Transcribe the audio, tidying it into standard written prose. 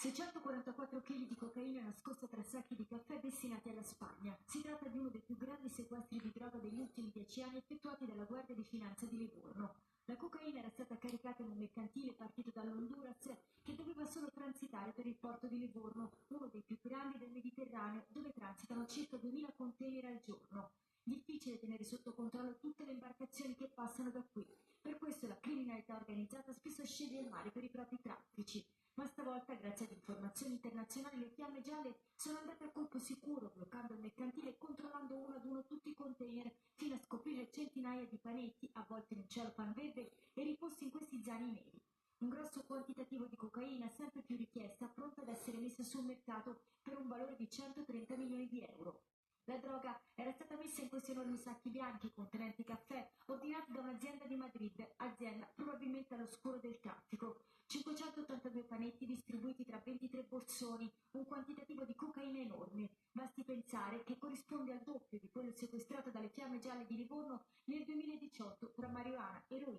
644 kg di cocaina nascosta tra sacchi di caffè destinati alla Spagna. Si tratta di uno dei più grandi sequestri di droga degli ultimi 10 anni effettuati dalla Guardia di Finanza di Livorno. La cocaina era stata caricata in un mercantile partito dall'Honduras che doveva solo transitare per il porto di Livorno, uno dei più grandi del Mediterraneo, dove transitano circa 2000 container al giorno. Difficile tenere sotto controllo tutte le imbarcazioni che passano da qui. Per questo la criminalità organizzata spesso sceglie il mare per i propri traffici. Ma stavolta, grazie ad informazioni internazionali, le fiamme gialle sono andate a colpo sicuro, bloccando il mercantile e controllando uno ad uno tutti i container, fino a scoprire centinaia di panetti, avvolti in un cellophane verde e riposti in questi zaini neri. Un grosso quantitativo di cocaina, sempre più richiesta, pronta ad essere messa sul mercato per un valore di 130 milioni di euro. La droga era stata messa in questi enormi sacchi bianchi contenenti caffè, ordinati da un'azienda di Madrid, azienda probabilmente all'oscuro del traffico. 582 panetti distribuiti tra 23 borsoni, un quantitativo di cocaina enorme. Basti pensare che corrisponde al doppio di quello sequestrato dalle fiamme gialle di Livorno nel 2018 tra marijuana, eroina